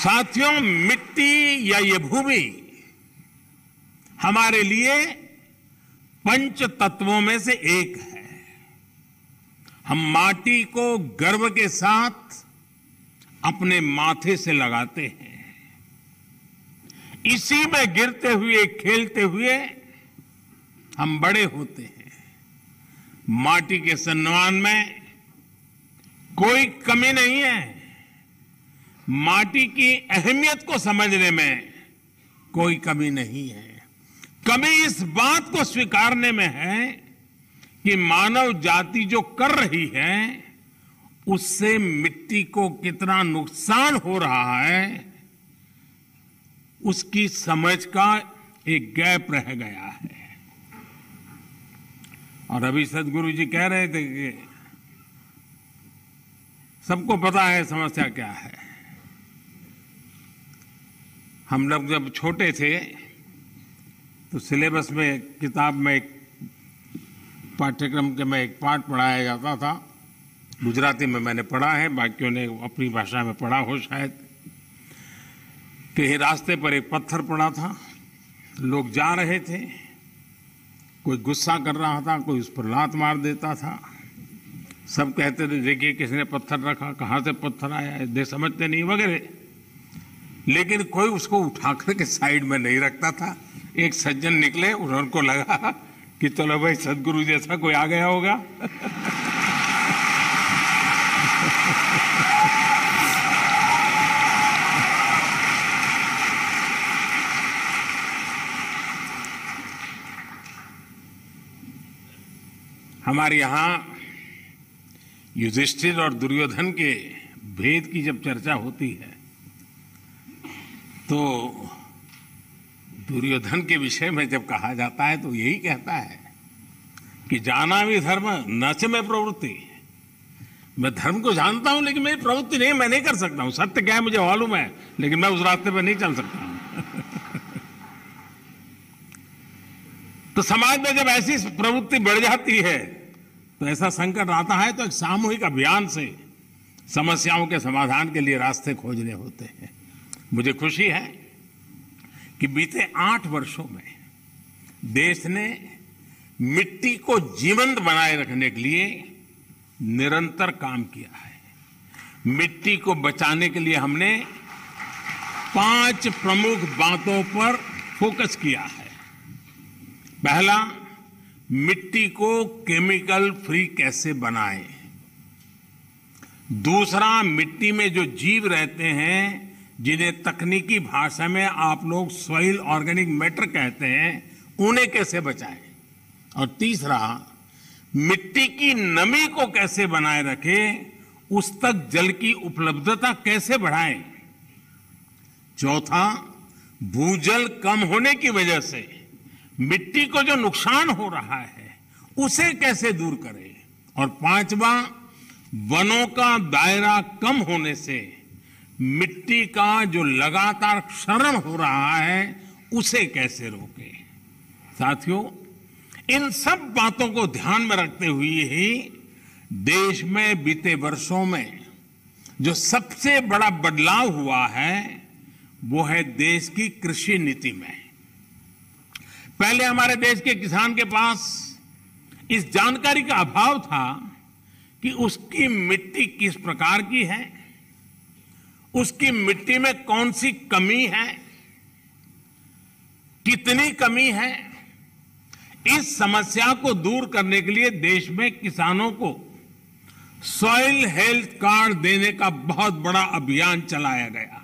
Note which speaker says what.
Speaker 1: साथियों, मिट्टी या ये भूमि हमारे लिए पंच तत्वों में से एक है। हम माटी को गर्व के साथ अपने माथे से लगाते हैं। इसी में गिरते हुए, खेलते हुए हम बड़े होते हैं। माटी के सम्मान में कोई कमी नहीं है। माटी की अहमियत को समझने में कोई कमी नहीं है। कमी इस बात को स्वीकारने में है कि मानव जाति जो कर रही है उससे मिट्टी को कितना नुकसान हो रहा है, उसकी समझ का एक गैप रह गया है। और अभी सदगुरु जी कह रहे थे कि सबको पता है समस्या क्या है। हम लोग जब छोटे थे तो सिलेबस में, किताब में, एक पाठ्यक्रम के में एक पाठ पढ़ाया जाता था। गुजराती में मैंने पढ़ा है, बाकियों ने अपनी भाषा में पढ़ा हो शायद। कि रास्ते पर एक पत्थर पड़ा था, लोग जा रहे थे, कोई गुस्सा कर रहा था, कोई उस पर लात मार देता था। सब कहते थे देखिए किसने पत्थर रखा, कहाँ से पत्थर आया, दे समझते नहीं वगैरह। लेकिन कोई उसको उठा करके साइड में नहीं रखता था। एक सज्जन निकले, उनको लगा कि चलो भाई सदगुरु जैसा कोई आ गया होगा। हमारे यहां युधिष्ठिर और दुर्योधन के भेद की जब चर्चा होती है तो दुर्योधन के विषय में जब कहा जाता है तो यही कहता है कि जाना भी धर्म न च में प्रवृत्ति। मैं धर्म को जानता हूं लेकिन मेरी प्रवृत्ति नहीं, मैं नहीं कर सकता हूं। सत्य क्या है मुझे मालूम है, लेकिन मैं उस रास्ते पर नहीं चल सकता हूं। तो समाज में जब ऐसी प्रवृत्ति बढ़ जाती है तो ऐसा संकट आता है तो एक सामूहिक अभियान से समस्याओं के समाधान के लिए रास्ते खोजने होते हैं। मुझे खुशी है कि बीते 8 वर्षों में देश ने मिट्टी को जीवंत बनाए रखने के लिए निरंतर काम किया है। मिट्टी को बचाने के लिए हमने 5 प्रमुख बातों पर फोकस किया है। पहला, मिट्टी को केमिकल फ्री कैसे बनाएं। दूसरा, मिट्टी में जो जीव रहते हैं जिन्हें तकनीकी भाषा में आप लोग सॉइल ऑर्गेनिक मैटर कहते हैं, उन्हें कैसे बचाएं। और तीसरा, मिट्टी की नमी को कैसे बनाए रखें, उस तक जल की उपलब्धता कैसे बढ़ाएं। चौथा, भूजल कम होने की वजह से मिट्टी को जो नुकसान हो रहा है उसे कैसे दूर करें। और पांचवा, वनों का दायरा कम होने से मिट्टी का जो लगातार क्षरण हो रहा है उसे कैसे रोकें। साथियों, इन सब बातों को ध्यान में रखते हुए ही देश में बीते वर्षों में जो सबसे बड़ा बदलाव हुआ है वो है देश की कृषि नीति में। पहले हमारे देश के किसान के पास इस जानकारी का अभाव था कि उसकी मिट्टी किस प्रकार की है, उसकी मिट्टी में कौन सी कमी है, कितनी कमी है। इस समस्या को दूर करने के लिए देश में किसानों को सॉइल हेल्थ कार्ड देने का बहुत बड़ा अभियान चलाया गया।